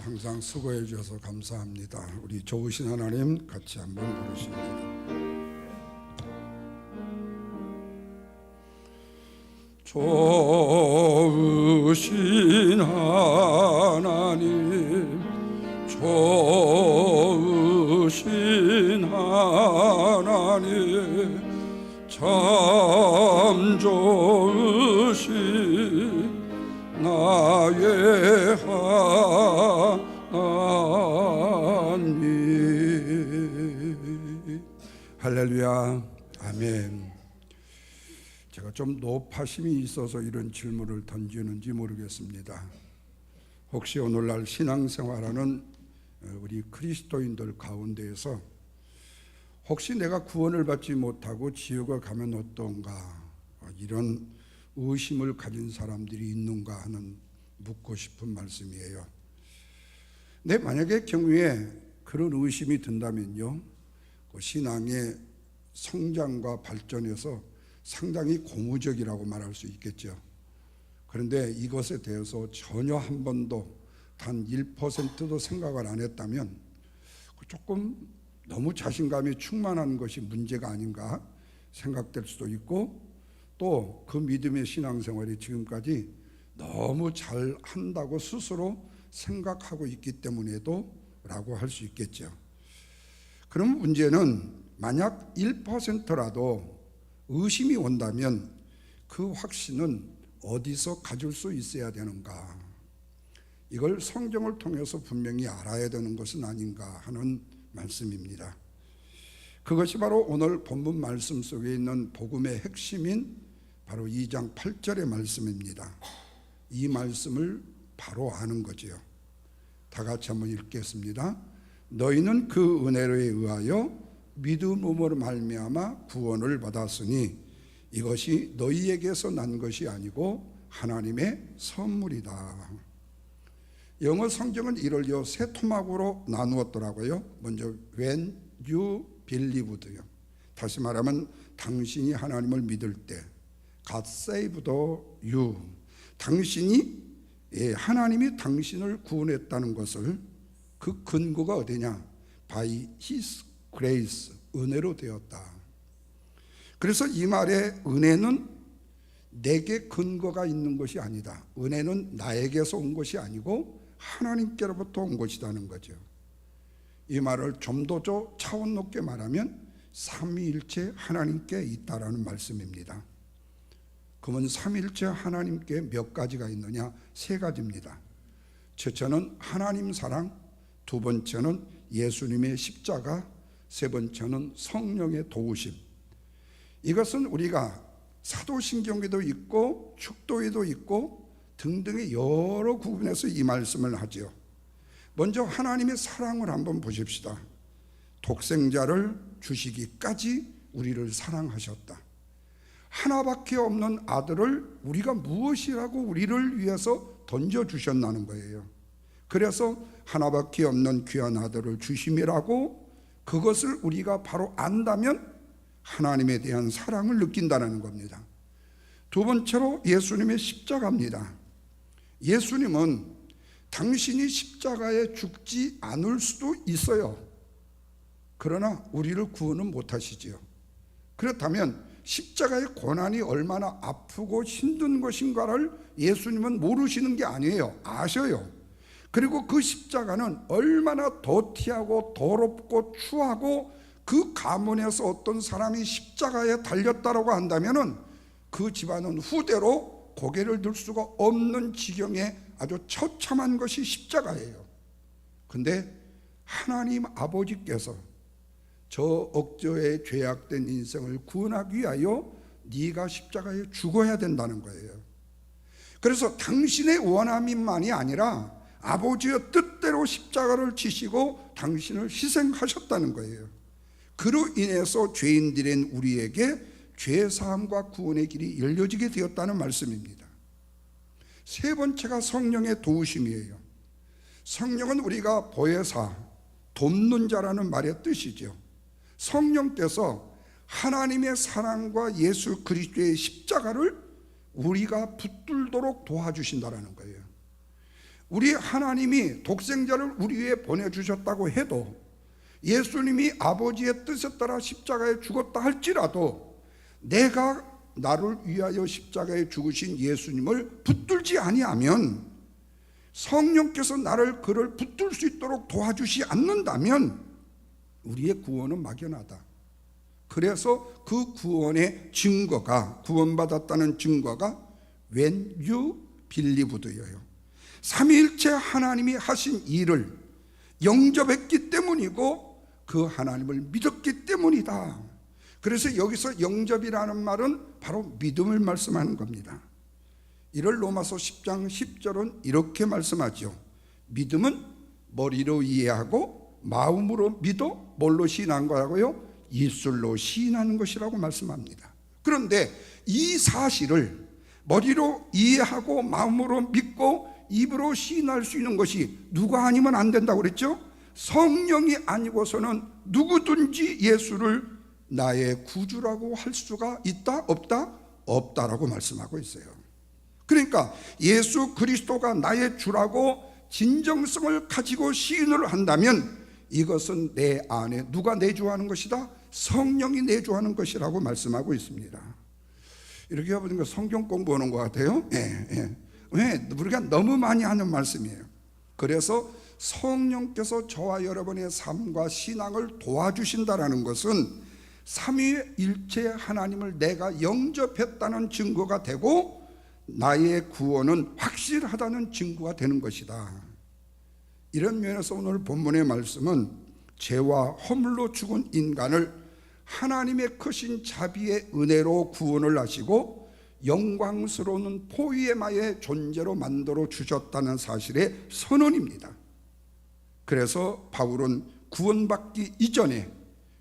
항상 수고해 주셔서 감사합니다. 우리 좋으신 하나님 같이 한번 부르십니다. 좋으신 하나님, 좋으신 하나님, 참 좋으신 나의 하나님. 할렐루야, 아멘. 제가 좀 노파심이 있어서 이런 질문을 던지는지 모르겠습니다. 혹시 오늘날 신앙생활하는 우리 그리스도인들 가운데에서 혹시 내가 구원을 받지 못하고 지옥에 가면 어떤가, 이런 의심을 가진 사람들이 있는가 하는 묻고 싶은 말씀이에요. 네, 만약에 경우에 그런 의심이 든다면요, 그 신앙의 성장과 발전에서 상당히 고무적이라고 말할 수 있겠죠. 그런데 이것에 대해서 전혀 한 번도 단 1%도 생각을 안 했다면 조금 너무 자신감이 충만한 것이 문제가 아닌가 생각될 수도 있고, 또 그 믿음의 신앙생활이 지금까지 너무 잘 한다고 스스로 생각하고 있기 때문에도 라고 할 수 있겠죠. 그럼 문제는 만약 1%라도 의심이 온다면 그 확신은 어디서 가질 수 있어야 되는가? 이걸 성경을 통해서 분명히 알아야 되는 것은 아닌가 하는 말씀입니다. 그것이 바로 오늘 본문 말씀 속에 있는 복음의 핵심인 바로 2장 8절의 말씀입니다. 이 말씀을 바로 아는 거지요. 다 같이 한번 읽겠습니다. 너희는 그 은혜로에 의하여 믿음으로 말미암아 구원을 받았으니 이것이 너희에게서 난 것이 아니고 하나님의 선물이다. 영어 성경은 이를 세 토막으로 나누었더라고요. 먼저 when you believed요. 다시 말하면 당신이 하나님을 믿을 때, God saved you. 당신이, 하나님이 당신을 구원했다는 것을, 그 근거가 어디냐? By His grace, 은혜로 되었다. 그래서 이 말의 은혜는 내게 근거가 있는 것이 아니다. 은혜는 나에게서 온 것이 아니고 하나님께로부터 온 것이라는 거죠. 이 말을 좀 더 차원 높게 말하면 삼위일체 하나님께 있다라는 말씀입니다. 그러면 삼위일체 하나님께 몇 가지가 있느냐? 세 가지입니다. 첫째는 하나님 사랑, 두 번째는 예수님의 십자가, 세 번째는 성령의 도우심. 이것은 우리가 사도신경에도 있고 축도에도 있고 등등의 여러 구분에서 이 말씀을 하죠. 먼저 하나님의 사랑을 한번 보십시다. 독생자를 주시기까지 우리를 사랑하셨다. 하나밖에 없는 아들을 우리가 무엇이라고 우리를 위해서 던져주셨다는 거예요. 그래서 하나밖에 없는 귀한 아들을 주심이라고, 그것을 우리가 바로 안다면 하나님에 대한 사랑을 느낀다는 겁니다. 두 번째로 예수님의 십자가입니다. 예수님은 당신이 십자가에 죽지 않을 수도 있어요. 그러나 우리를 구원은 못하시지요. 그렇다면 십자가의 고난이 얼마나 아프고 힘든 것인가를 예수님은 모르시는 게 아니에요. 아셔요. 그리고 그 십자가는 얼마나 더티하고 더럽고 추하고, 그 가문에서 어떤 사람이 십자가에 달렸다라고 한다면은 그 집안은 후대로 고개를 들 수가 없는 지경에 아주 처참한 것이 십자가예요. 근데 하나님 아버지께서 저 억저에 죄악된 인생을 구원하기 위하여 네가 십자가에 죽어야 된다는 거예요. 그래서 당신의 원함만이 아니라 아버지의 뜻대로 십자가를 지시고 당신을 희생하셨다는 거예요. 그로 인해서 죄인들인 우리에게 죄사함과 구원의 길이 열려지게 되었다는 말씀입니다. 세 번째가 성령의 도우심이에요. 성령은 우리가 보혜사, 돕는 자라는 말의 뜻이죠. 성령께서 하나님의 사랑과 예수 그리스도의 십자가를 우리가 붙들도록 도와주신다는 거예요. 우리 하나님이 독생자를 우리 위해 보내주셨다고 해도, 예수님이 아버지의 뜻에 따라 십자가에 죽었다 할지라도, 내가 나를 위하여 십자가에 죽으신 예수님을 붙들지 아니하면, 성령께서 나를 그를 붙들 수 있도록 도와주시 않는다면 우리의 구원은 막연하다. 그래서 그 구원의 증거가, 구원받았다는 증거가 When you believed예요. 삼위일체 하나님이 하신 일을 영접했기 때문이고 그 하나님을 믿었기 때문이다. 그래서 여기서 영접이라는 말은 바로 믿음을 말씀하는 겁니다. 이를 로마서 10장 10절은 이렇게 말씀하죠. 믿음은 머리로 이해하고 마음으로 믿어 뭘로 시인한 거라고요? 입술로 시인하는 것이라고 말씀합니다. 그런데 이 사실을 머리로 이해하고 마음으로 믿고 입으로 시인할 수 있는 것이 누가 아니면 안 된다고 그랬죠? 성령이 아니고서는 누구든지 예수를 나의 구주라고 할 수가 있다? 없다? 없다라고 말씀하고 있어요. 그러니까 예수 그리스도가 나의 주라고 진정성을 가지고 시인을 한다면 이것은 내 안에 누가 내주하는 것이다? 성령이 내주하는 것이라고 말씀하고 있습니다. 이렇게 해보니까 성경 공부하는 것 같아요. 왜? 우리가 너무 많이 하는 말씀이에요. 그래서 성령께서 저와 여러분의 삶과 신앙을 도와주신다는 것은 삼위일체 하나님을 내가 영접했다는 증거가 되고 나의 구원은 확실하다는 증거가 되는 것이다. 이런 면에서 오늘 본문의 말씀은 죄와 허물로 죽은 인간을 하나님의 크신 자비의 은혜로 구원을 하시고 영광스러운 포이에마의 존재로 만들어 주셨다는 사실의 선언입니다. 그래서 바울은 구원받기 이전에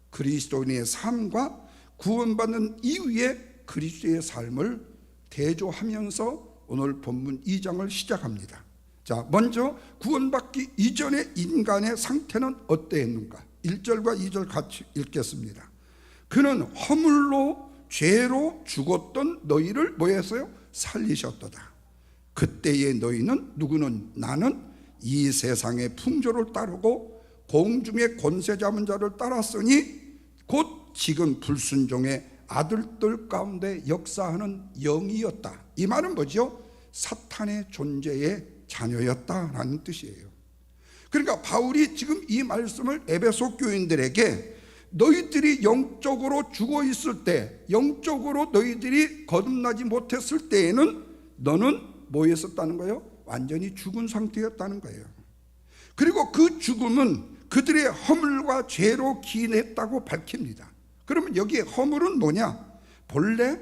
그리스도인의 삶과 구원받는 이후에 그리스도의 삶을 대조하면서 오늘 본문 2장을 시작합니다. 자, 먼저 구원받기 이전의 인간의 상태는 어떠했는가? 1절과 2절 같이 읽겠습니다. 그는 허물로 죄로 죽었던 너희를 뭐 했어요? 살리셨도다. 그때의 너희는 누구는? 나는 이 세상의 풍조를 따르고 공중의 권세 잡은 자를 따랐으니 곧 지금 불순종의 아들들 가운데 역사하는 영이었다. 이 말은 뭐죠? 사탄의 존재의 자녀였다라는 뜻이에요. 그러니까 바울이 지금 이 말씀을 에베소 교인들에게 너희들이 영적으로 죽어 있을 때, 영적으로 너희들이 거듭나지 못했을 때에는 너는 뭐였었다는 거예요? 완전히 죽은 상태였다는 거예요. 그리고 그 죽음은 그들의 허물과 죄로 기인했다고 밝힙니다. 그러면 여기에 허물은 뭐냐? 본래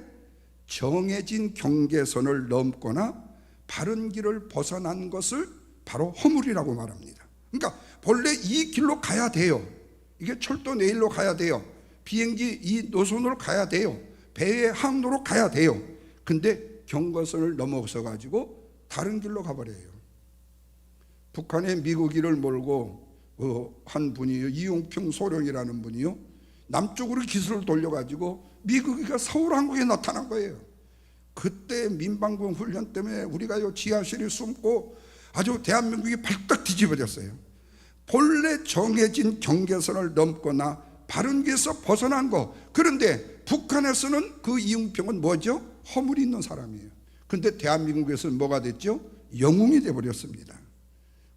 정해진 경계선을 넘거나 바른 길을 벗어난 것을 바로 허물이라고 말합니다. 그러니까 본래 이 길로 가야 돼요. 이게 철도 내일로 가야 돼요. 비행기 이 노선으로 가야 돼요. 배의 항로로 가야 돼요. 근데 경계선을 넘어서 가지고 다른 길로 가버려요. 북한에 미국인을 몰고 한 분이요, 이용평 소령이라는 분이요, 남쪽으로 기술을 돌려가지고 미국이가 서울 항구에 나타난 거예요. 그때 민방군 훈련 때문에 우리가 지하실에 숨고 아주 대한민국이 발딱 뒤집어졌어요. 본래 정해진 경계선을 넘거나 바른 길에서 벗어난 거. 그런데 북한에서는 그 이용평은 뭐죠? 허물이 있는 사람이에요. 근데 대한민국에서는 뭐가 됐죠? 영웅이 되어버렸습니다.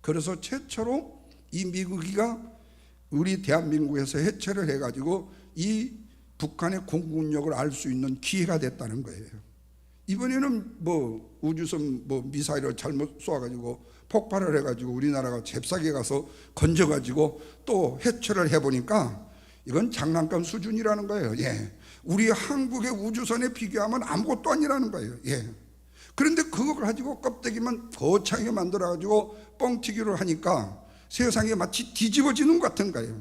그래서 최초로 이 미국이가 우리 대한민국에서 해체를 해가지고 이 북한의 공군력을 알 수 있는 기회가 됐다는 거예요. 이번에는 우주선 미사일을 잘못 쏘아가지고 폭발을 해가지고 우리나라가 잽싸게 가서 건져가지고 또 해체를 해보니까 이건 장난감 수준이라는 거예요. 우리 한국의 우주선에 비교하면 아무것도 아니라는 거예요. 그런데 그거 가지고 껍데기만 거창하게 만들어가지고 뻥튀기를 하니까 세상이 마치 뒤집어지는 것 같은 거예요.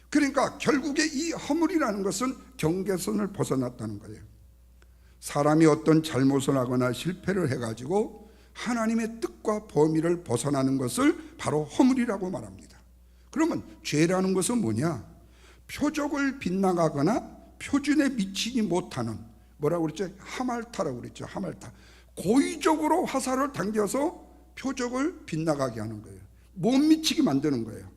그러니까 결국에 이 허물이라는 것은 경계선을 벗어났다는 거예요. 사람이 어떤 잘못을 하거나 실패를 해가지고 하나님의 뜻과 범위를 벗어나는 것을 바로 허물이라고 말합니다. 그러면 죄라는 것은 뭐냐? 표적을 빗나가거나 표준에 미치지 못하는, 뭐라고 그랬죠? 하말타라고 그랬죠. 하말타. 고의적으로 화살을 당겨서 표적을 빗나가게 하는 거예요. 못 미치게 만드는 거예요.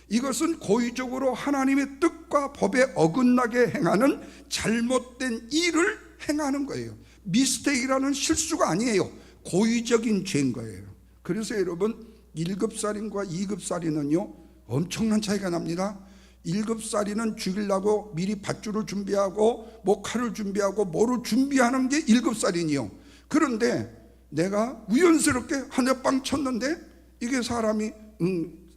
이것은 고의적으로 하나님의 뜻과 법에 어긋나게 행하는 잘못된 일을 행하는 거예요. 미스테이크라는 실수가 아니에요. 고의적인 죄인 거예요. 그래서 여러분, 1급살인과 2급살인은요 엄청난 차이가 납니다. 1급살인은 죽이려고 미리 밧줄을 준비하고 뭐 칼을 준비하고 뭐를 준비하는 게 1급살인이요. 그런데 내가 우연스럽게 한 대 빵 쳤는데 이게 사람이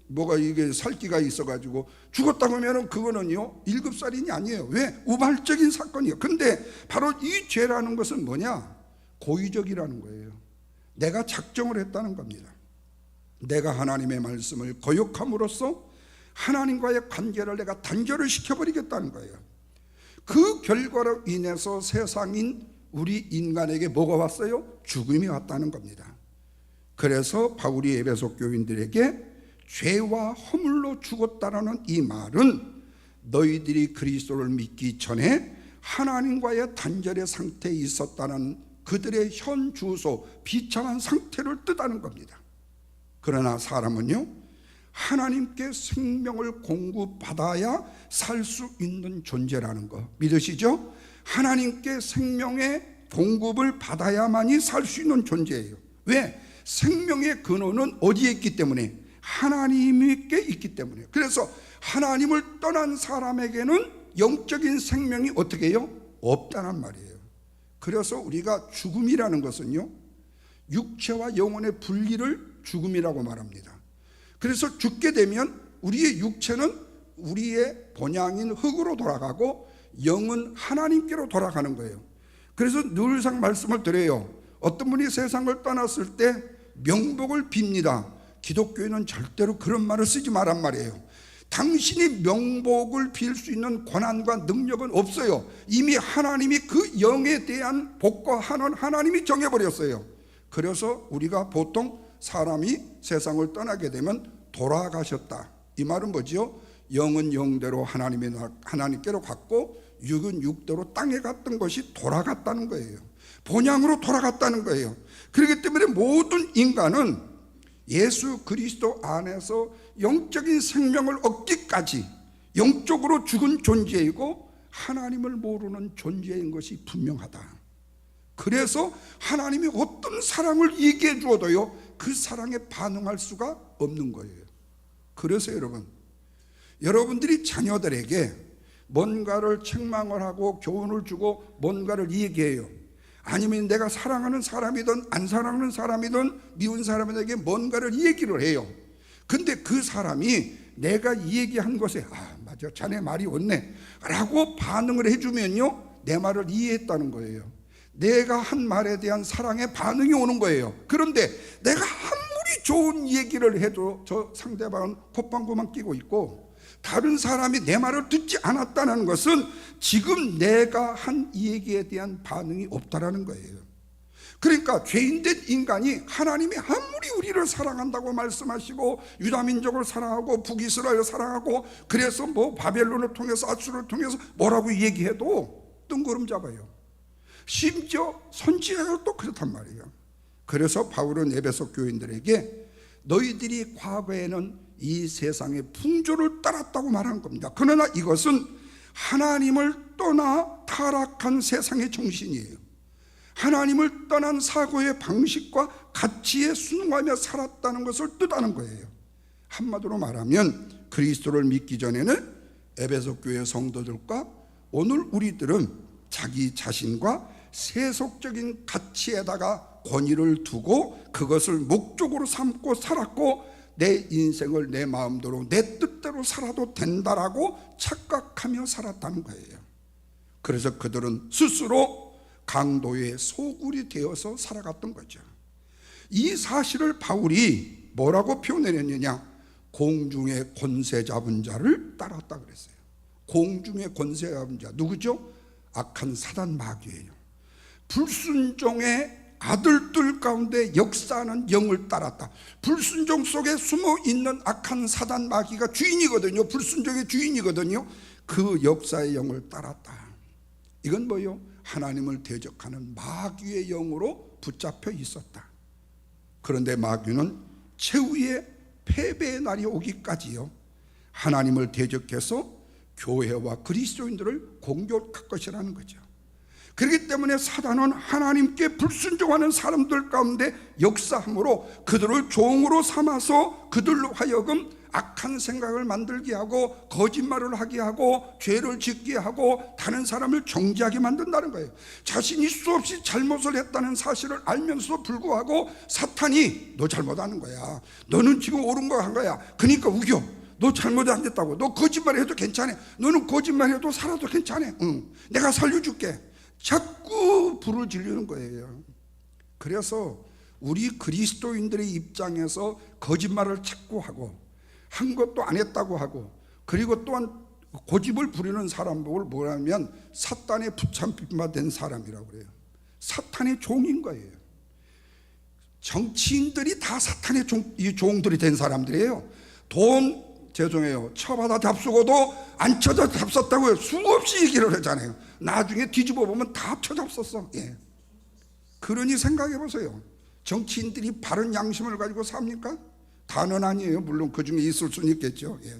뭐가 이게 살기가 있어가지고 죽었다고 하면 그거는요 1급살인이 아니에요. 왜? 우발적인 사건이에요. 근데 바로 이 죄라는 것은 뭐냐? 고의적이라는 거예요. 내가 작정을 했다는 겁니다. 내가 하나님의 말씀을 거역함으로써 하나님과의 관계를 내가 단절을 시켜버리겠다는 거예요. 그 결과로 인해서 세상인 우리 인간에게 뭐가 왔어요? 죽음이 왔다는 겁니다. 그래서 바울이 에베소 교인들에게 죄와 허물로 죽었다라는 이 말은 너희들이 그리스도를 믿기 전에 하나님과의 단절의 상태에 있었다는 그들의 현 주소, 비참한 상태를 뜻하는 겁니다. 그러나 사람은요 하나님께 생명을 공급받아야 살 수 있는 존재라는 거 믿으시죠? 하나님께 생명의 공급을 받아야만이 살 수 있는 존재예요. 왜? 생명의 근원은 어디에 있기 때문에? 하나님께 있기 때문에. 그래서 하나님을 떠난 사람에게는 영적인 생명이 어떻게 해요? 없다는 말이에요. 그래서 우리가 죽음이라는 것은요 육체와 영혼의 분리를 죽음이라고 말합니다. 그래서 죽게 되면 우리의 육체는 우리의 본향인 흙으로 돌아가고 영은 하나님께로 돌아가는 거예요. 그래서 늘상 말씀을 드려요. 어떤 분이 세상을 떠났을 때 명복을 빕니다. 기독교에는 절대로 그런 말을 쓰지 말란 말이에요. 당신이 명복을 빌 수 있는 권한과 능력은 없어요. 이미 하나님이 그 영에 대한 복과 한은 하나님이 정해버렸어요. 그래서 우리가 보통 사람이 세상을 떠나게 되면 돌아가셨다, 이 말은 뭐지요? 영은 영대로 하나님께로 갔고 육은 육대로 땅에 갔던 것이 돌아갔다는 거예요. 본향으로 돌아갔다는 거예요. 그렇기 때문에 모든 인간은 예수 그리스도 안에서 영적인 생명을 얻기까지 영적으로 죽은 존재이고 하나님을 모르는 존재인 것이 분명하다. 그래서 하나님이 어떤 사랑을 얘기해 주어도요 그 사랑에 반응할 수가 없는 거예요. 그래서 여러분들이 자녀들에게 뭔가를 책망을 하고 교훈을 주고 뭔가를 얘기해요. 아니면 내가 사랑하는 사람이든 안 사랑하는 사람이든 미운 사람에게 뭔가를 얘기를 해요. 근데 그 사람이 내가 얘기한 것에 맞아, 자네 말이 옳네 라고 반응을 해주면요 내 말을 이해했다는 거예요. 내가 한 말에 대한 사랑의 반응이 오는 거예요. 그런데 내가 아무리 좋은 얘기를 해도 저 상대방은 콧방구만 끼고 있고 다른 사람이 내 말을 듣지 않았다는 것은 지금 내가 한 이 얘기에 대한 반응이 없다라는 거예요. 그러니까 죄인된 인간이 하나님이 아무리 우리를 사랑한다고 말씀하시고 유다민족을 사랑하고 북이스라엘을 사랑하고 그래서 뭐 바벨론을 통해서 아수르를 통해서 뭐라고 얘기해도 뜬구름 잡아요. 심지어 선지자들도 그렇단 말이에요. 그래서 바울은 에베소 교인들에게 너희들이 과거에는 이 세상의 풍조를 따랐다고 말하는 겁니다. 그러나 이것은 하나님을 떠나 타락한 세상의 정신이에요. 하나님을 떠난 사고의 방식과 가치에 순응하며 살았다는 것을 뜻하는 거예요. 한마디로 말하면 그리스도를 믿기 전에는 에베소 교회 성도들과 오늘 우리들은 자기 자신과 세속적인 가치에다가 권위를 두고 그것을 목적으로 삼고 살았고 내 인생을 내 마음대로 내 뜻대로 살아도 된다라고 착각하며 살았다는 거예요. 그래서 그들은 스스로 강도의 소굴이 되어서 살아갔던 거죠. 이 사실을 바울이 뭐라고 표현했느냐? 공중의 권세 잡은 자를 따랐다 그랬어요. 공중의 권세 잡은 자 누구죠? 악한 사단 마귀예요. 불순종의 아들들 가운데 역사하는 영을 따랐다. 불순종 속에 숨어있는 악한 사단 마귀가 주인이거든요. 불순종의 주인이거든요. 그 역사의 영을 따랐다. 이건 뭐예요? 하나님을 대적하는 마귀의 영으로 붙잡혀 있었다. 그런데 마귀는 최후의 패배의 날이 오기까지요, 하나님을 대적해서 교회와 그리스도인들을 공격할 것이라는 거죠. 그렇기 때문에 사단은 하나님께 불순종하는 사람들 가운데 역사함으로 그들을 종으로 삼아서 그들로 하여금 악한 생각을 만들게 하고 거짓말을 하게 하고 죄를 짓게 하고 다른 사람을 정죄하게 만든다는 거예요. 자신이 수없이 잘못을 했다는 사실을 알면서도 불구하고 사탄이 너 잘못하는 거야, 너는 지금 옳은 거 한 거야, 그러니까 우겨, 너 잘못 안 됐다고, 너 거짓말해도 괜찮아, 너는 거짓말해도 살아도 괜찮아, 내가 살려줄게, 자꾸 불을 지르는 거예요. 그래서 우리 그리스도인들의 입장에서 거짓말을 자꾸 하고 한 것도 안 했다고 하고, 그리고 또한 고집을 부리는 사람을 뭐냐면 사탄의 붙잡힌 된 사람이라고 그래요. 사탄의 종인 거예요. 정치인들이 다 사탄의 종들이 된 사람들이에요. 돈, 죄송해요, 쳐받아 잡수고도 안 쳐져 잡섰다고 수없이 얘기를 하잖아요. 나중에 뒤집어 보면 다 쳐 잡섰어. 예. 그러니 생각해 보세요. 정치인들이 바른 양심을 가지고 삽니까? 다는 아니에요. 물론 그 중에 있을 수는 있겠죠. 예.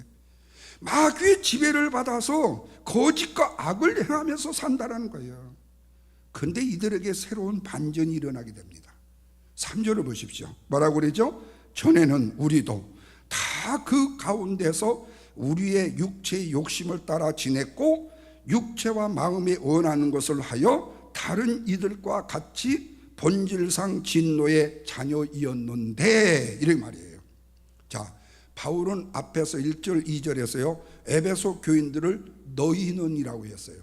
마귀의 지배를 받아서 거짓과 악을 행하면서 산다는 거예요. 그런데 이들에게 새로운 반전이 일어나게 됩니다. 3절을 보십시오. 뭐라고 그러죠? 전에는 우리도 다 그 가운데서 우리의 육체의 욕심을 따라 지냈고 육체와 마음이 원하는 것을 하여 다른 이들과 같이 본질상 진노의 자녀이었는데, 이렇게 말이에요. 자, 바울은 앞에서 1절 2절에서요 에베소 교인들을 너희는이라고 했어요.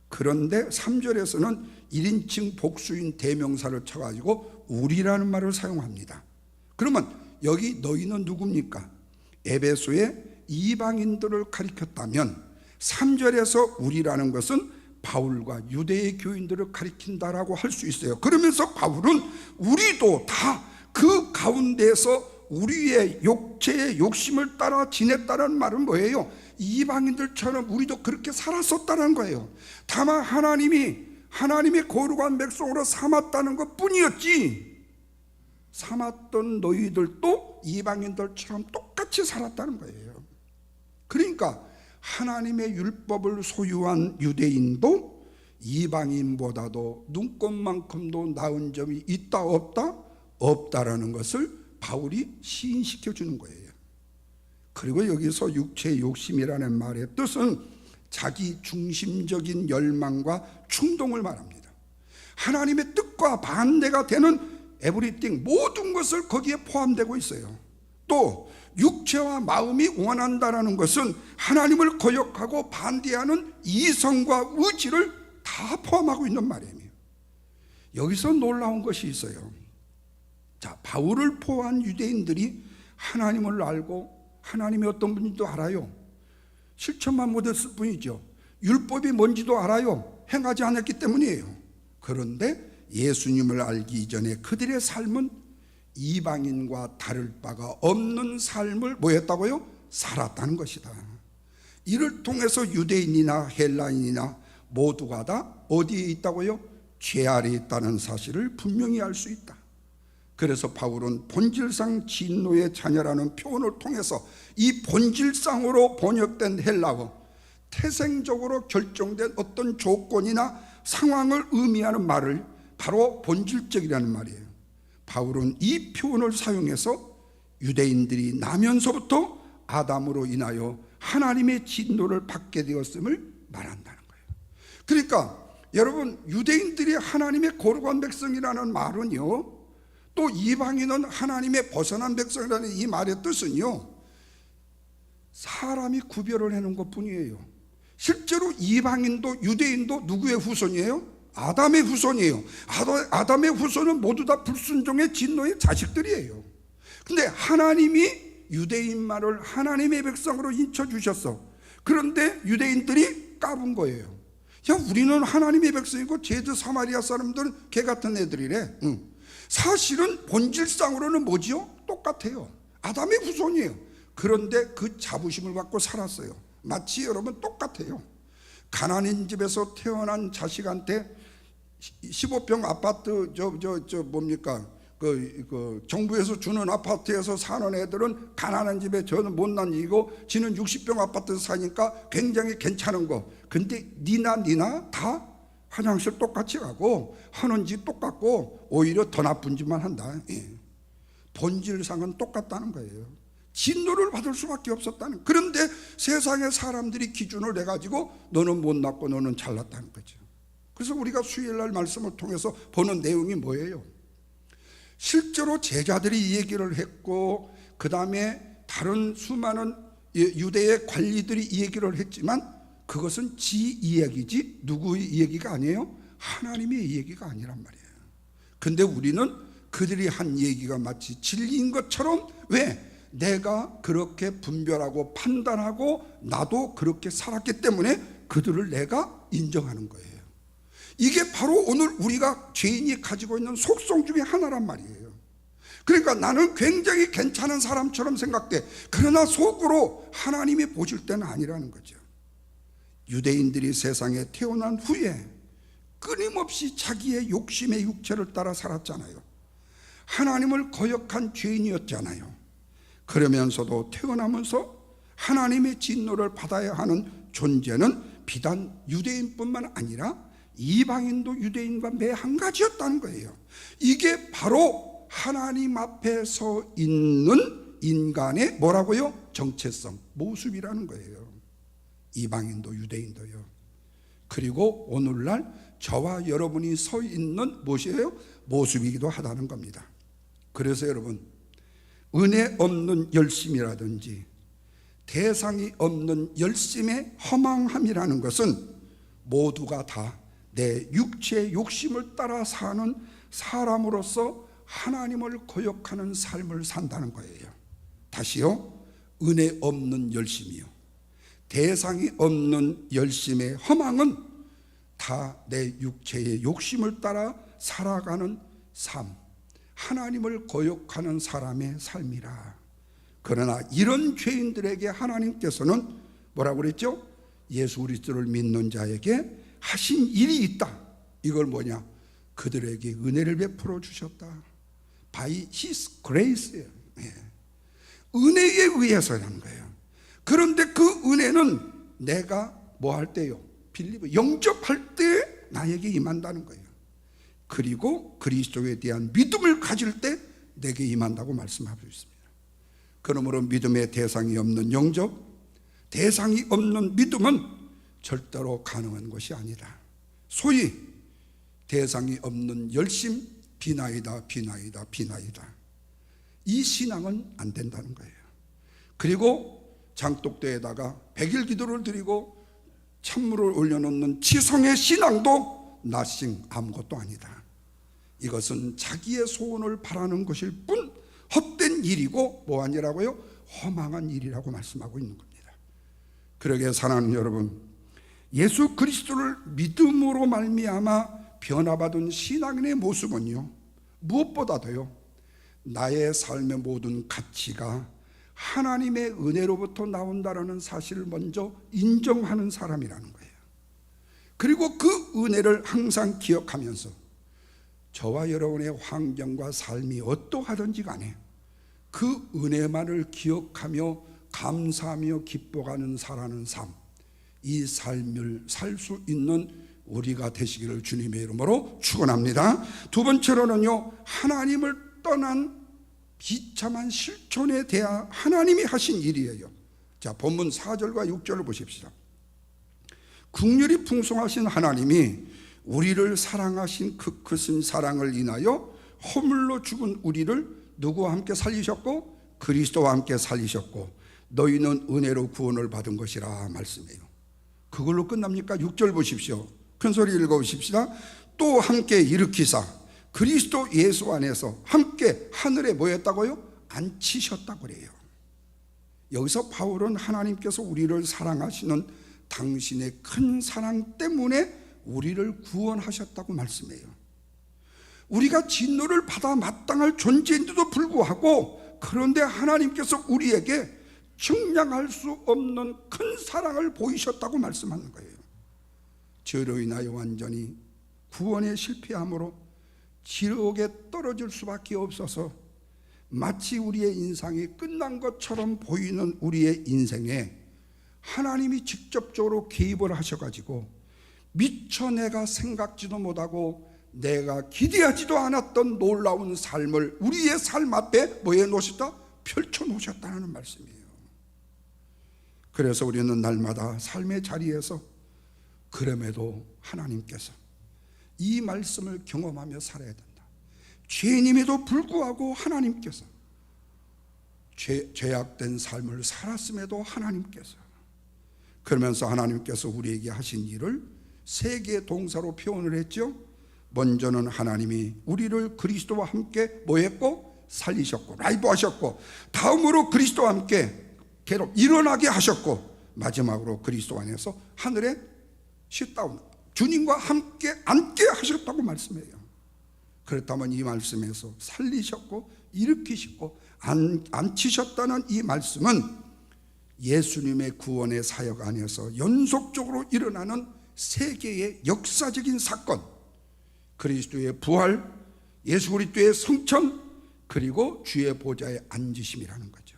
그런데 3절에서는 1인칭 복수인 대명사를 쳐가지고 우리라는 말을 사용합니다. 그러면 여기 너희는 누굽니까? 에베소의 이방인들을 가리켰다면 3절에서 우리라는 것은 바울과 유대의 교인들을 가리킨다라고 할 수 있어요. 그러면서 바울은 우리도 다 그 가운데서 우리의 육체의 욕심을 따라 지냈다는 말은 뭐예요? 이방인들처럼 우리도 그렇게 살았었다는 거예요. 다만 하나님의 거룩한 백성으로 삼았다는 것 뿐이었지, 삼았던 너희들도 이방인들처럼 똑같이 살았다는 거예요. 그러니까 하나님의 율법을 소유한 유대인도 이방인보다도 눈꼽만큼도 나은 점이 있다 없다? 없다라는 것을 바울이 시인시켜 주는 거예요. 그리고 여기서 육체의 욕심이라는 말의 뜻은 자기 중심적인 열망과 충동을 말합니다. 하나님의 뜻과 반대가 되는 에브리띵, 모든 것을 거기에 포함되고 있어요. 또 육체와 마음이 원한다라는 것은 하나님을 거역하고 반대하는 이성과 의지를 다 포함하고 있는 말이에요. 여기서 놀라운 것이 있어요. 자, 바울을 포함한 유대인들이 하나님을 알고 하나님이 어떤 분인지도 알아요. 실천만 못했을 뿐이죠. 율법이 뭔지도 알아요. 행하지 않았기 때문이에요. 그런데 예수님을 알기 이전에 그들의 삶은 이방인과 다를 바가 없는 삶을 뭐였다고요? 살았다는 것이다. 이를 통해서 유대인이나 헬라인이나 모두가 다 어디에 있다고요? 죄 아래에 있다는 사실을 분명히 알 수 있다. 그래서 바울은 본질상 진노의 자녀라는 표현을 통해서 이 본질상으로 번역된 헬라어, 태생적으로 결정된 어떤 조건이나 상황을 의미하는 말을 바로 본질적이라는 말이에요. 바울은 이 표현을 사용해서 유대인들이 나면서부터 아담으로 인하여 하나님의 진노를 받게 되었음을 말한다는 거예요. 그러니까 여러분, 유대인들이 하나님의 거룩한 백성이라는 말은요, 또 이방인은 하나님의 벗어난 백성이라는 이 말의 뜻은요, 사람이 구별을 해놓은 것 뿐이에요. 실제로 이방인도 유대인도 누구의 후손이에요? 아담의 후손이에요. 아담의 후손은 모두 다 불순종의 진노의 자식들이에요. 근데 하나님이 유대인만을 하나님의 백성으로 인쳐주셨어. 그런데 유대인들이 까분 거예요. 야, 우리는 하나님의 백성이고 쟤들 사마리아 사람들은 개 같은 애들이래. 사실은 본질상으로는 뭐지요? 똑같아요. 아담의 후손이에요. 그런데 그 자부심을 갖고 살았어요. 마치 여러분 똑같아요. 가난한 집에서 태어난 자식한테 15평 아파트 뭡니까? 정부에서 주는 아파트에서 사는 애들은 가난한 집에 저는 못난 이고 지는 60평 아파트에서 사니까 굉장히 괜찮은 거. 근데 니나 다 화장실 똑같이 가고 하는 집 똑같고 오히려 더 나쁜 짓만 한다. 본질상은 똑같다는 거예요. 진노를 받을 수밖에 없었다는. 그런데 세상의 사람들이 기준을 내가지고 너는 못났고 너는 잘났다는 거죠. 그래서 우리가 수요일날 말씀을 통해서 보는 내용이 뭐예요? 실제로 제자들이 이 얘기를 했고 그 다음에 다른 수많은 유대의 관리들이 이 얘기를 했지만 그것은 지 이야기지 누구의 이야기가 아니에요. 하나님의 이야기가 아니란 말이에요. 근데 우리는 그들이 한 얘기가 마치 진리인 것처럼, 왜? 내가 그렇게 분별하고 판단하고 나도 그렇게 살았기 때문에 그들을 내가 인정하는 거예요. 이게 바로 오늘 우리가 죄인이 가지고 있는 속성 중에 하나란 말이에요. 그러니까 나는 굉장히 괜찮은 사람처럼 생각돼. 그러나 속으로 하나님이 보실 때는 아니라는 거죠. 유대인들이 세상에 태어난 후에 끊임없이 자기의 욕심의 육체를 따라 살았잖아요. 하나님을 거역한 죄인이었잖아요. 그러면서도 태어나면서 하나님의 진노를 받아야 하는 존재는 비단 유대인뿐만 아니라 이방인도 유대인과 매 한 가지였다는 거예요. 이게 바로 하나님 앞에 서 있는 인간의 뭐라고요? 정체성, 모습이라는 거예요. 이방인도 유대인도요. 그리고 오늘날 저와 여러분이 서 있는 무엇이에요? 모습이기도 하다는 겁니다. 그래서 여러분, 은혜 없는 열심이라든지 대상이 없는 열심의 허망함이라는 것은 모두가 다 내 육체의 욕심을 따라 사는 사람으로서 하나님을 거역하는 삶을 산다는 거예요. 다시요, 은혜 없는 열심이요, 대상이 없는 열심의 허망은 다 내 육체의 욕심을 따라 살아가는 삶, 하나님을 거역하는 사람의 삶이라. 그러나 이런 죄인들에게 하나님께서는 뭐라고 그랬죠? 예수 그리스도를 믿는 자에게 하신 일이 있다. 이걸 뭐냐? 그들에게 은혜를 베풀어 주셨다. By His grace. 은혜에 의해서라는 거예요. 그런데 그 은혜는 내가 뭐 할 때요? 빌리브, 영접할 때 나에게 임한다는 거예요. 그리고 그리스도에 대한 믿음을 가질 때 내게 임한다고 말씀하고 있습니다. 그러므로 믿음의 대상이 없는 영접, 대상이 없는 믿음은 절대로 가능한 것이 아니다. 소위 대상이 없는 열심, 비나이다. 이 신앙은 안 된다는 거예요. 그리고 장독대에다가 100일 기도를 드리고 찬물을 올려놓는 지성의 신앙도 나싱, 아무것도 아니다. 이것은 자기의 소원을 바라는 것일 뿐 헛된 일이고 뭐하니라고요? 허망한 일이라고 말씀하고 있는 겁니다. 그러게 사랑하는 여러분, 예수 그리스도를 믿음으로 말미암아 변화받은 신앙인의 모습은요, 무엇보다도요, 나의 삶의 모든 가치가 하나님의 은혜로부터 나온다라는 사실을 먼저 인정하는 사람이라는 거예요. 그리고 그 은혜를 항상 기억하면서 저와 여러분의 환경과 삶이 어떠하든지 간에 그 은혜만을 기억하며 감사하며 기뻐가는 살아가는 삶, 이 삶을 살 수 있는 우리가 되시기를 주님의 이름으로 축원합니다. 두 번째로는요, 하나님을 떠난 비참한 실존에 대한 하나님이 하신 일이에요. 자, 본문 4절과 6절을 보십시다. 긍휼이 풍성하신 하나님이 우리를 사랑하신 그 크신 사랑을 인하여 허물로 죽은 우리를 누구와 함께 살리셨고 그리스도와 함께 살리셨고 너희는 은혜로 구원을 받은 것이라 말씀해요. 그걸로 끝납니까? 6절 보십시오. 큰소리 읽어보십시다. 또 함께 일으키사 그리스도 예수 안에서 함께 하늘에 뭐였다고요? 앉히셨다고 그래요. 여기서 바울은 하나님께서 우리를 사랑하시는 당신의 큰 사랑 때문에 우리를 구원하셨다고 말씀해요. 우리가 진노를 받아 마땅할 존재인데도 불구하고 그런데 하나님께서 우리에게 측량할 수 없는 큰 사랑을 보이셨다고 말씀하는 거예요. 죄로 인하여 완전히 구원에 실패함으로 지옥에 떨어질 수밖에 없어서 마치 우리의 인생이 끝난 것처럼 보이는 우리의 인생에 하나님이 직접적으로 개입을 하셔가지고 미처 내가 생각지도 못하고 내가 기대하지도 않았던 놀라운 삶을 우리의 삶 앞에 뭐해 놓으셨다? 펼쳐 놓으셨다는 말씀이에요. 그래서 우리는 날마다 삶의 자리에서 그럼에도 하나님께서 이 말씀을 경험하며 살아야 된다. 죄인임에도 불구하고 하나님께서 죄악된 삶을 살았음에도 하나님께서, 그러면서 하나님께서 우리에게 하신 일을 세 개의 동사로 표현을 했죠. 먼저는 하나님이 우리를 그리스도와 함께 뭐했고? 살리셨고 라이브하셨고, 다음으로 그리스도와 함께 괴롭 일어나게 하셨고, 마지막으로 그리스도 안에서 하늘에 sit-down 주님과 함께 앉게 하셨다고 말씀해요. 그렇다면 이 말씀에서 살리셨고 일으키시고 앉히셨다는 이 말씀은 예수님의 구원의 사역 안에서 연속적으로 일어나는 세 개의 역사적인 사건, 그리스도의 부활, 예수 그리스도의 승천, 그리고 주의 보좌에 앉으심이라는 거죠.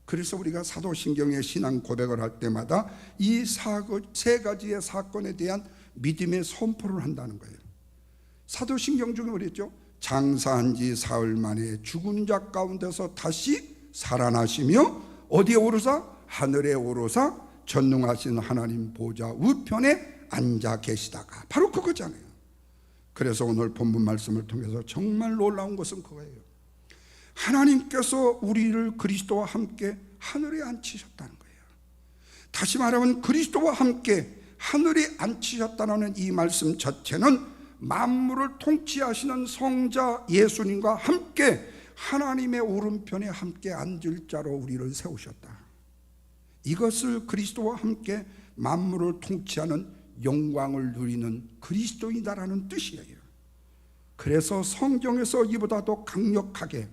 그래서 우리가 사도신경의 신앙 고백을 할 때마다 이 세 가지의 사건에 대한 믿음의 선포를 한다는 거예요. 사도신경 중에 그랬죠. 장사한 지 사흘 만에 죽은 자 가운데서 다시 살아나시며 어디에 오르사? 하늘에 오르사 전능하신 하나님 보좌 우편에 앉아 계시다가, 바로 그거잖아요. 그래서 오늘 본문 말씀을 통해서 정말 놀라운 것은 그거예요. 하나님께서 우리를 그리스도와 함께 하늘에 앉히셨다는 거예요. 다시 말하면 그리스도와 함께 하늘에 앉히셨다는 이 말씀 자체는 만물을 통치하시는 성자 예수님과 함께 하나님의 오른편에 함께 앉을 자로 우리를 세우셨다. 이것을 그리스도와 함께 만물을 통치하는 영광을 누리는 그리스도인이다라는 뜻이에요. 그래서 성경에서 이보다 더 강력하게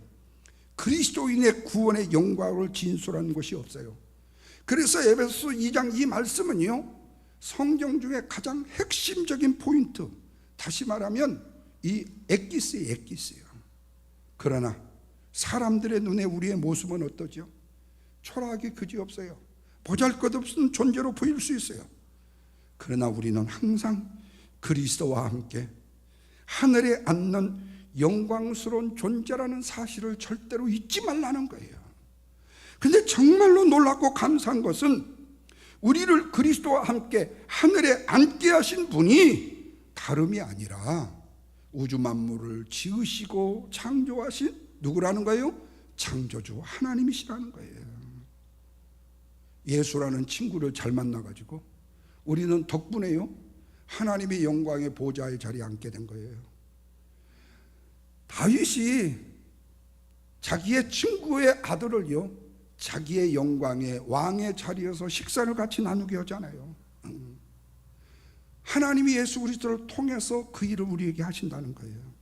그리스도인의 구원의 영광을 진술하는 것이 없어요. 그래서 에베소서 2장 이 말씀은요, 성경 중에 가장 핵심적인 포인트, 다시 말하면 이 엑기스예요, 엑기스예요. 그러나 사람들의 눈에 우리의 모습은 어떠죠? 초라하기 그지없어요. 보잘것없는 존재로 보일 수 있어요. 그러나 우리는 항상 그리스도와 함께 하늘에 앉는 영광스러운 존재라는 사실을 절대로 잊지 말라는 거예요. 근데 정말로 놀랍고 감사한 것은 우리를 그리스도와 함께 하늘에 앉게 하신 분이 다름이 아니라 우주 만물을 지으시고 창조하신 누구라는 거예요? 창조주 하나님이시라는 거예요. 예수라는 친구를 잘 만나가지고 우리는 덕분에요 하나님의 영광의 보좌의 자리에 앉게 된 거예요. 다윗이 자기의 친구의 아들을요 자기의 영광의 왕의 자리에서 식사를 같이 나누게 하잖아요. 하나님이 예수 그리스도를 통해서 그 일을 우리에게 하신다는 거예요.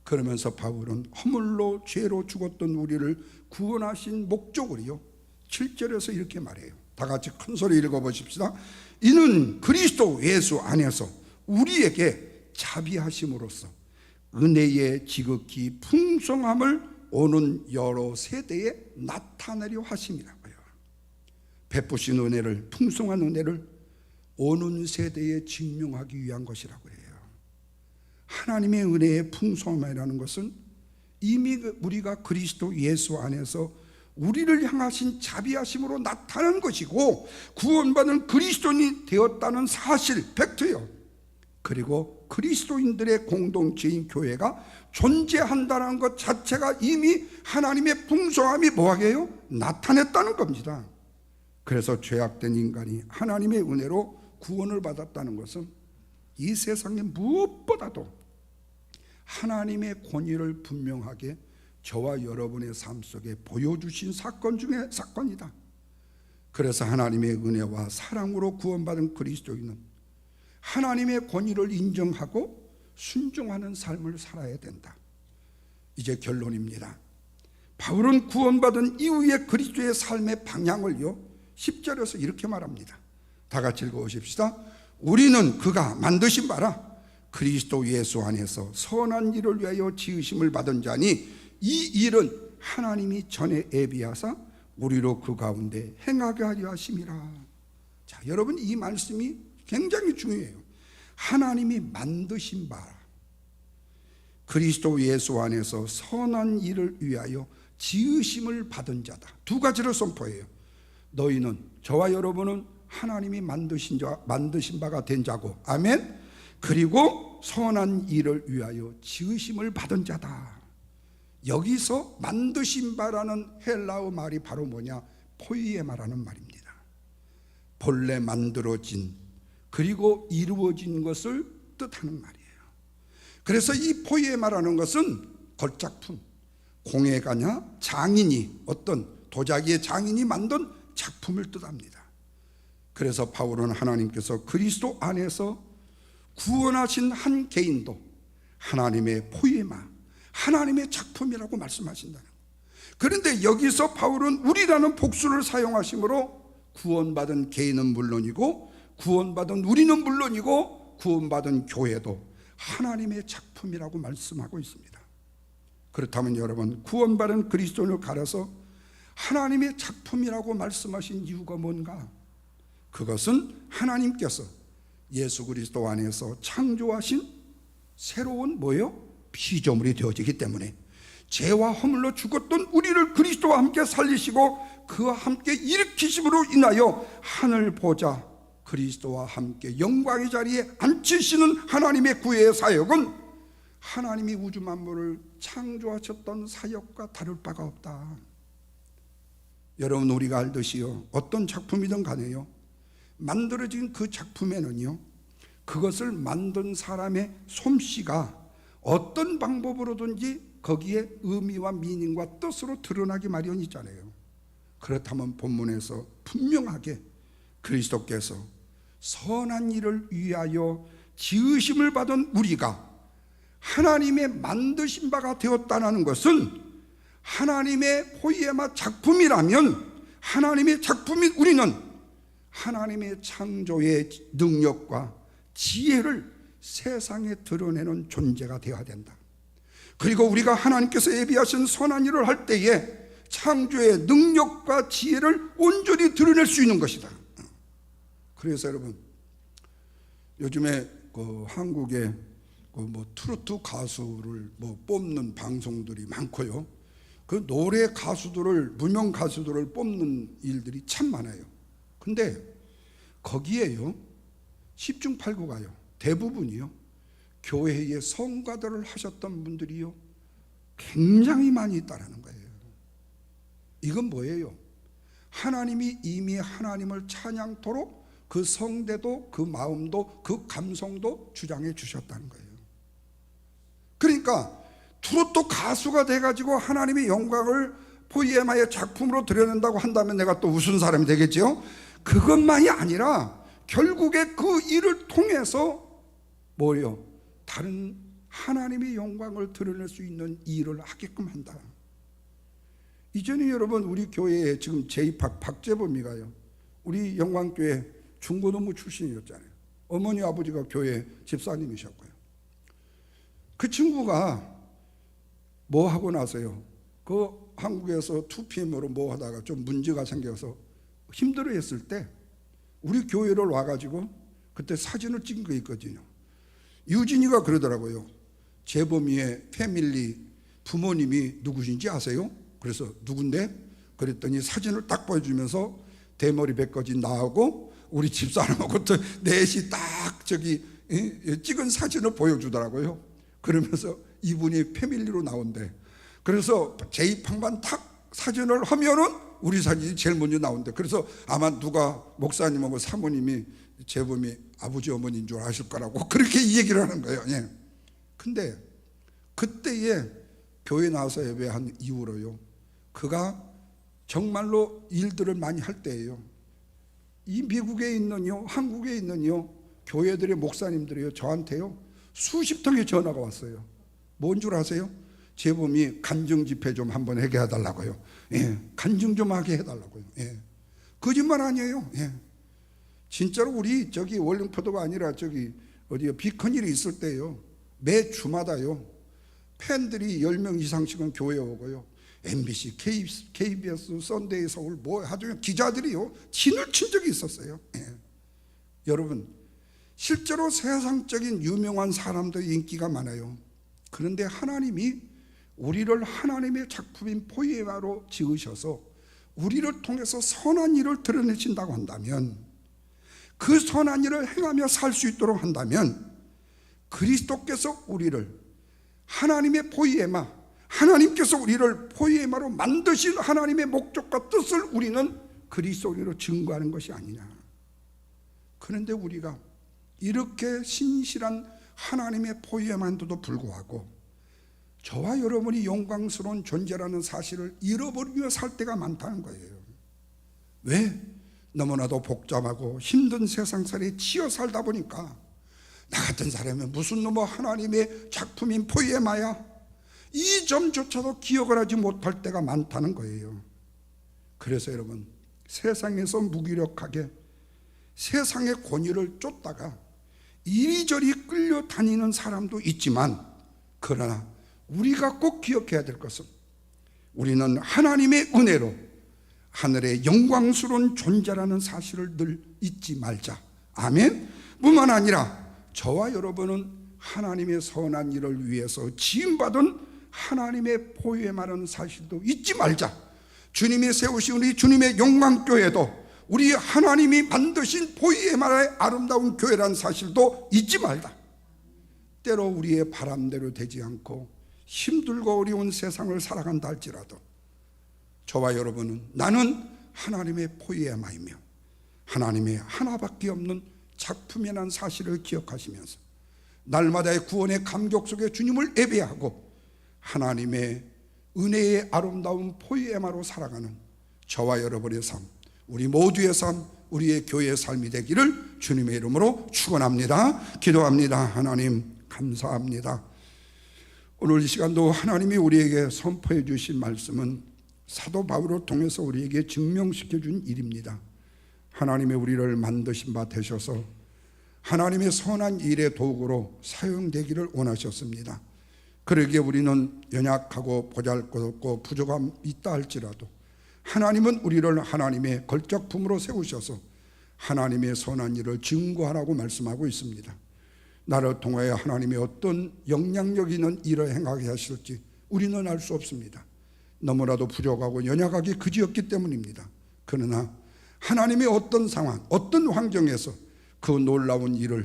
그러면서 바울은 허물로 죄로 죽었던 우리를 구원하신 목적으로요 7절에서 이렇게 말해요. 다 같이 큰 소리 읽어보십시다. 이는 그리스도 예수 안에서 우리에게 자비하심으로써 은혜의 지극히 풍성함을 오는 여러 세대에 나타내려 하심이라고요. 베푸신 은혜를, 풍성한 은혜를 오는 세대에 증명하기 위한 것이라고 해요. 하나님의 은혜의 풍성함이라는 것은 이미 우리가 그리스도 예수 안에서 우리를 향하신 자비하심으로 나타난 것이고 구원받은 그리스도인이 되었다는 사실, 팩트예요. 그리고 그리스도인들의 공동체인 교회가 존재한다는 것 자체가 이미 하나님의 풍성함이 뭐하게 해요? 나타냈다는 겁니다. 그래서 죄악된 인간이 하나님의 은혜로 구원을 받았다는 것은 이 세상에 무엇보다도 하나님의 권위를 분명하게 저와 여러분의 삶 속에 보여주신 사건 중에 사건이다. 그래서 하나님의 은혜와 사랑으로 구원받은 그리스도인은 하나님의 권위를 인정하고 순종하는 삶을 살아야 된다. 이제 결론입니다. 바울은 구원받은 이후의 그리스도의 삶의 방향을요 10절에서 이렇게 말합니다. 다 같이 읽어보십시다. 우리는 그가 만드신 바라 그리스도 예수 안에서 선한 일을 위하여 지으심을 받은 자니 이 일은 하나님이 전에 예비하사 우리로 그 가운데 행하게 하려 하심이라. 자, 여러분, 이 말씀이 굉장히 중요해요. 하나님이 만드신 바 그리스도 예수 안에서 선한 일을 위하여 지으심을 받은 자다. 두 가지를 선포해요. 너희는, 저와 여러분은 하나님이 만드신 바가 된 자고, 아멘. 그리고 선한 일을 위하여 지으심을 받은 자다. 여기서 만드신 바라는 헬라어 말이 바로 뭐냐? 포이에마라는 말입니다. 본래 만들어진 그리고 이루어진 것을 뜻하는 말이에요. 그래서 이 포이에마라는 것은 걸작품, 공예가냐 장인이, 어떤 도자기의 장인이 만든 작품을 뜻합니다. 그래서 바울은 하나님께서 그리스도 안에서 구원하신 한 개인도 하나님의 포이에마, 하나님의 작품이라고 말씀하신다는 거예요. 그런데 여기서 바울은 우리라는 복수를 사용하심으로 구원받은 개인은 물론이고, 구원받은 우리는 물론이고, 구원받은 교회도 하나님의 작품이라고 말씀하고 있습니다. 그렇다면 여러분, 구원받은 그리스도인을 가려서 하나님의 작품이라고 말씀하신 이유가 뭔가? 그것은 하나님께서 예수 그리스도 안에서 창조하신 새로운 뭐요? 피조물이 되어지기 때문에 죄와 허물로 죽었던 우리를 그리스도와 함께 살리시고 그와 함께 일으키심으로 인하여 하늘 보좌 그리스도와 함께 영광의 자리에 앉히시는 하나님의 구애의 사역은 하나님이 우주 만물을 창조하셨던 사역과 다를 바가 없다. 여러분, 우리가 알듯이요, 어떤 작품이든 간에요, 만들어진 그 작품에는요, 그것을 만든 사람의 솜씨가 어떤 방법으로든지 거기에 의미와 미닝과 뜻으로 드러나기 마련이잖아요. 그렇다면 본문에서 분명하게 그리스도께서 선한 일을 위하여 지으심을 받은 우리가 하나님의 만드신 바가 되었다는 것은 하나님의 포이에마 작품이라면, 하나님의 작품인 우리는 하나님의 창조의 능력과 지혜를 세상에 드러내는 존재가 되어야 된다. 그리고 우리가 하나님께서 예비하신 선한 일을 할 때에 창조의 능력과 지혜를 온전히 드러낼 수 있는 것이다. 그래서 여러분, 요즘에 한국에 트로트 가수를 뽑는 방송들이 많고요, 그 노래 가수들을, 무명 가수들을 뽑는 일들이 참 많아요. 근데 거기에요, 10중 8구가요, 대부분이요, 교회의 성가들을 하셨던 분들이요 굉장히 많이 있다라는 거예요. 이건 뭐예요? 하나님이 이미 하나님을 찬양토록 그 성대도, 그 마음도, 그 감성도 주장해 주셨다는 거예요. 그러니까 트로트 가수가 돼가지고 하나님의 영광을 포이에마의 작품으로 드러낸다고 한다면 내가 또 우스운 사람이 되겠죠. 그것만이 아니라 결국에 그 일을 통해서 뭐예요? 다른 하나님의 영광을 드러낼 수 있는 일을 하게끔 한다. 이전에 여러분, 우리 교회에 지금 재입학 박재범이가요, 우리 영광교회 중고등부 출신이었잖아요. 어머니 아버지가 교회 집사님이셨고요. 그 친구가 뭐 하고 나서요, 그 한국에서 2PM으로 뭐 하다가 좀 문제가 생겨서 힘들어했을 때 우리 교회를 와가지고 그때 사진을 찍은 거 있거든요. 유진이가 그러더라고요. 재범이의 패밀리 부모님이 누구신지 아세요? 그래서 누군데? 그랬더니 사진을 딱 보여주면서 대머리 배까지 나하고 우리 집사람하고 넷이 딱 찍은 사진을 보여주더라고요. 그러면서 이분이 패밀리로 나온대. 그래서 재입학만 딱 사진을 하면은 우리 사진이 제일 먼저 나온대. 그래서 아마 누가 목사님하고 사모님이 재범이 아버지 어머니인 줄 아실 거라고 그렇게 얘기를 하는 거예요. 예. 근데 그때에 교회 나와서 예배한 이후로요, 그가 정말로 일들을 많이 할 때예요, 이 미국에 있는요, 한국에 있는요 교회들의 목사님들이요 저한테요 수십 통의 전화가 왔어요. 뭔 줄 아세요? 재범이 간증 집회 좀 한번 하게 해달라고요. 예, 간증 좀 하게 해달라고요. 예, 거짓말 아니에요. 예, 진짜로 우리 월링포도가 아니라 어디요 비컨일이 있을 때요 매 주마다요 팬들이 10명 이상씩은 교회에 오고요 MBC, KBS, 썬데이 서울 뭐 아주 기자들이요 진을 친 적이 있었어요. 여러분 실제로 세상적인 유명한 사람들의 인기가 많아요. 그런데 하나님이 우리를 하나님의 작품인 포에마로 지으셔서 우리를 통해서 선한 일을 드러내신다고 한다면, 그 선한 일을 행하며 살 수 있도록 한다면 그리스도께서 우리를 하나님의 포에마, 하나님께서 우리를 포에마로 만드신 하나님의 목적과 뜻을 우리는 그리스도로 증거하는 것이 아니냐. 그런데 우리가 이렇게 신실한 하나님의 포에마인데도 불구하고 저와 여러분이 영광스러운 존재라는 사실을 잃어버리며 살 때가 많다는 거예요. 왜? 너무나도 복잡하고 힘든 세상살이에 치여 살다 보니까 나 같은 사람은 무슨 놈의 하나님의 작품인 포에마야, 이 점조차도 기억을 하지 못할 때가 많다는 거예요. 그래서 여러분 세상에서 무기력하게 세상의 권위를 쫓다가 이리저리 끌려다니는 사람도 있지만, 그러나 우리가 꼭 기억해야 될 것은 우리는 하나님의 은혜로 하늘의 영광스러운 존재라는 사실을 늘 잊지 말자. 아멘. 뿐만 아니라 저와 여러분은 하나님의 선한 일을 위해서 지음받은 하나님의 포에마라는 사실도 잊지 말자. 주님이 세우신 우리 주님의 영광교회도 우리 하나님이 만드신 포에마의 아름다운 교회라는 사실도 잊지 말자. 때로 우리의 바람대로 되지 않고 힘들고 어려운 세상을 살아간다 할지라도 저와 여러분은 나는 하나님의 포에마이며 하나님의 하나밖에 없는 작품이라는 사실을 기억하시면서 날마다의 구원의 감격 속에 주님을 예배하고 하나님의 은혜의 아름다운 포에마로 살아가는 저와 여러분의 삶, 우리 모두의 삶, 우리의 교회의 삶이 되기를 주님의 이름으로 축원합니다. 기도합니다. 하나님 감사합니다. 오늘 이 시간도 하나님이 우리에게 선포해 주신 말씀은 사도 바울을 통해서 우리에게 증명시켜 준 일입니다. 하나님이 우리를 만드신 바 되셔서 하나님의 선한 일의 도구로 사용되기를 원하셨습니다. 그러기에 우리는 연약하고 보잘것없고 부족함이 있다 할지라도 하나님은 우리를 하나님의 걸작품으로 세우셔서 하나님의 선한 일을 증거하라고 말씀하고 있습니다. 나를 통하여 하나님의 어떤 영향력 있는 일을 행하게 하실지 우리는 알 수 없습니다. 너무나도 부족하고 연약하기 그지없기 때문입니다. 그러나 하나님의 어떤 상황, 어떤 환경에서 그 놀라운 일을